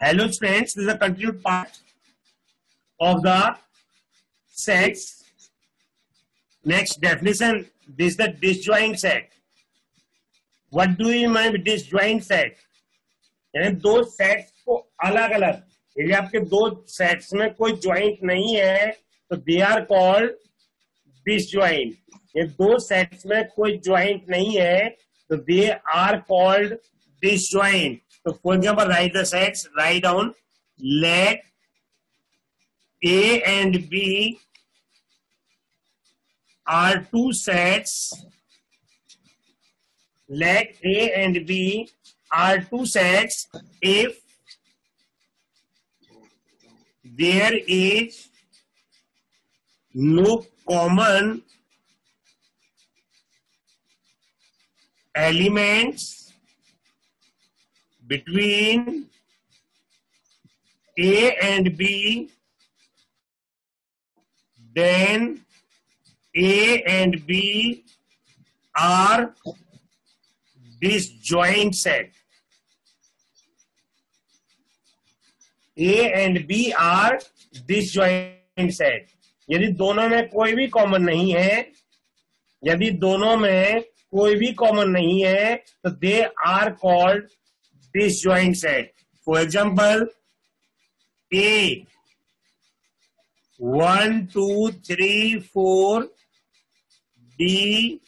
Hello friends, this is a continued part of the sets. Next definition, this is the disjoint set. What do you mean with disjoint set? यानी दो sets को अलग अलग, यदि आपके दो sets में कोई ज्वाइंट नहीं है तो दे आर कॉल्ड डिसज्वाइंट. ये दो सेट्स में कोई ज्वाइंट नहीं है तो they are called disjoint. So for example, write the sets, write down, let A and B are two sets. Let A and B are two sets if there is no common elements between A and B, then A and B are disjoint set. A and B are disjoint set. यदि दोनों में कोई भी common नहीं है, यदि दोनों में कोई भी कॉमन नहीं है तो they are called disjoint set. For example, A 1 2 3 4, D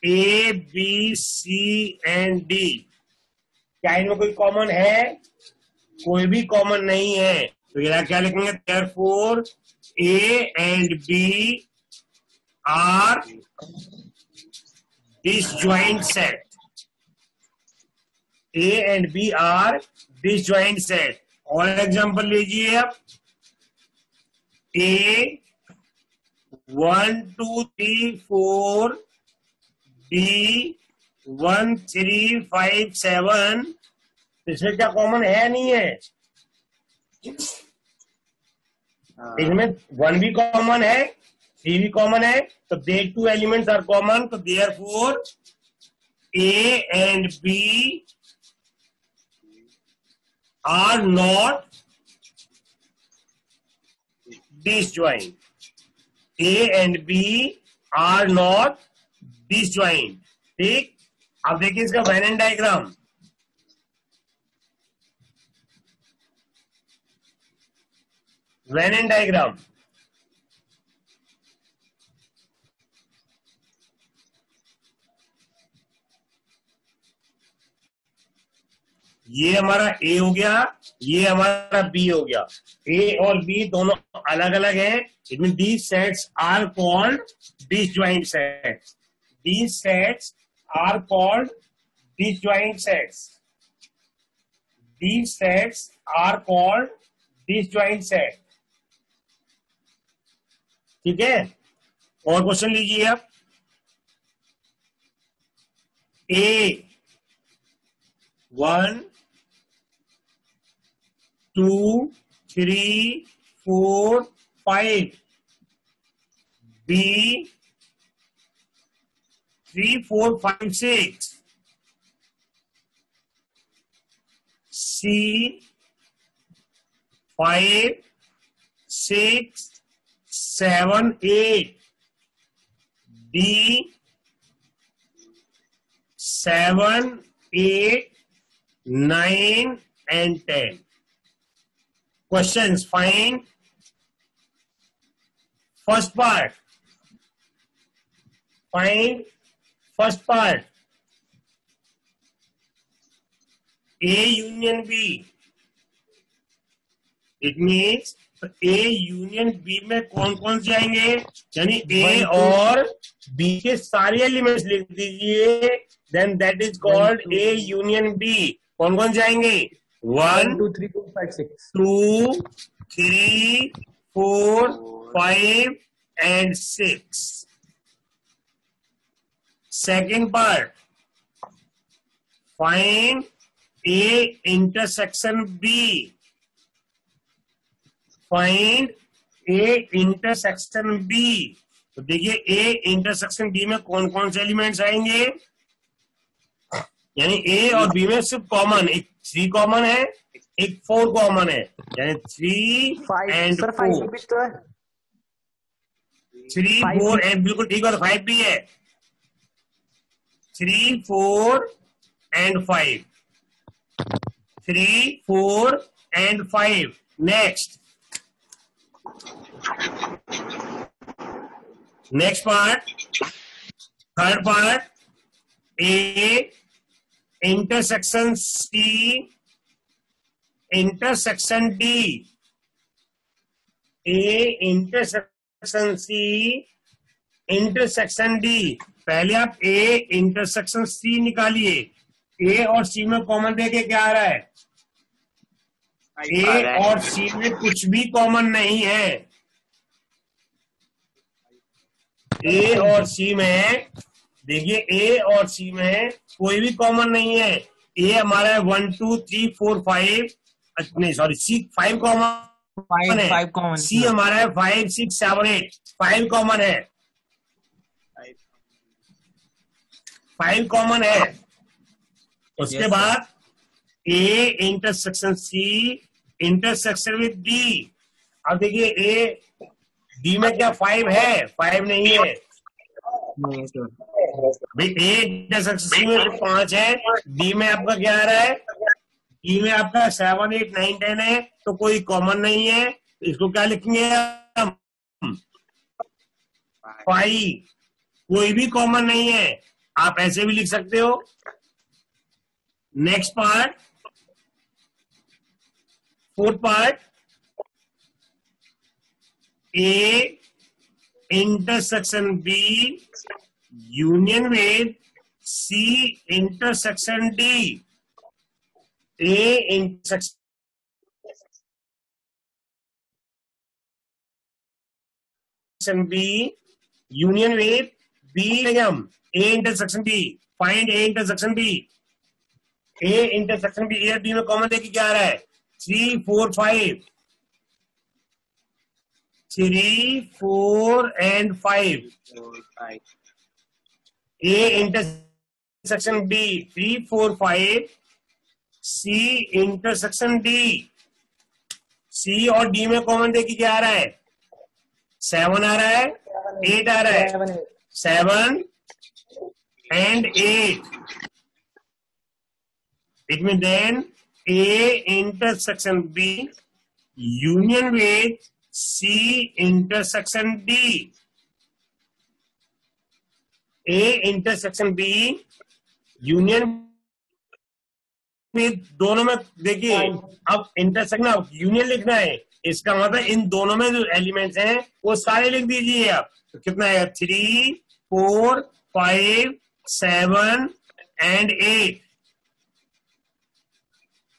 A B C and D. क्या इनमें कोई कॉमन है? कोई भी कॉमन नहीं है तो ये क्या लिखेंगे? Therefore A and B are disjoint set. A and B are disjoint set. और एग्जांपल लीजिए आप. A 1 2 3 4, D 1 3 5 7. इसमें क्या कॉमन है? नहीं है. इसमें 1 भी कॉमन है, 3 भी कॉमन है तो दे टू एलिमेंट्स आर कॉमन. तो therefore A and B are not disjoint. A and B are not disjoint. ठीक. अब देखिए इसका वेन डायग्राम. वेन डायग्राम ये हमारा A हो गया, ये हमारा B हो गया. A और B दोनों अलग अलग हैं. It mean these sets are called disjoint sets. These sets are called disjoint sets. These sets are called disjoint sets. ठीक है. और क्वेश्चन लीजिए आप. A 1 2 3 4 5, B 3 4 5 6, C 5 6 7 8, D 7 8 9 and 10. Questions. Find first part. Find first part. A union B. It means A union B में कौन कौन से आएंगे? यानी A और B के सारे एलिमेंट्स लिख दीजिए. Then that is called A union B. कौन कौन जाएंगे? 1 2 3 4 5 6, 2 3 4 5 and 6. Second part. Find A intersection B. Find A intersection B. तो देखिए A इंटरसेक्शन B में कौन कौन से एलिमेंट्स आएंगे? यानी ए और बी में सिर्फ कॉमन एक सी कॉमन है, एक 4 कॉमन है, यानी 3 एंड 4, 3 4 एंड बिल्कुल ठीक है, 5 भी है, 3 4 and 5, 3 4 and 5. Next part, third part, A intersection C intersection D, A intersection C intersection D. पहले आप ए इंटरसेक्शन सी निकालिए. ए और सी में कॉमन देके क्या आ रहा है? ए और सी में कुछ भी कॉमन नहीं है. ए और सी में देखिए, ए और सी में कोई भी कॉमन नहीं है. ए हमारा है 1 2 3 4 5, नहीं सॉरी, सी 5 कॉमन है. सी हमारा है 5 6 7 8, 5 कॉमन है, 5 कॉमन है. उसके बाद A intersection C intersection with D. अब देखिए ए डी में क्या 5 है? 5 नहीं है भाई. ए इंटरसेक्शन सी में 5 है, डी में आपका क्या आ रहा है? डी में आपका 7 8 9 10 है, तो कोई कॉमन नहीं है. इसको क्या लिखेंगे हम? 5. कोई भी कॉमन नहीं है, आप ऐसे भी लिख सकते हो. Next part, fourth part, A intersection B union with C intersection D. A intersection B union with B. हम A intersection B, find A intersection B. A intersection B, A और बी में कॉमन देखिए क्या आ रहा है? 3 4 5, 3 4 and 5. A intersection B 3 4 5, C intersection D. C और D में common देखिए क्या आ रहा है? 7 आ रहा है, 8 आ रहा है, 7 and 8. It means then A intersection B union with C intersection D. A intersection B union with, दोनों में देखिए, अब इंटरसेक्शन ना यूनियन लिखना है, इसका मतलब इन दोनों में जो एलिमेंट्स हैं वो सारे लिख दीजिए आप. तो कितना है? 3 4 5 7 एंड 8.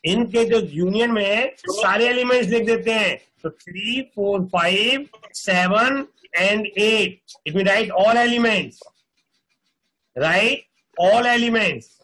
इनके जो यूनियन में है सारे एलिमेंट्स लिख देते हैं. तो 3 4 5 7 and 8. It mean right all elements, right all elements.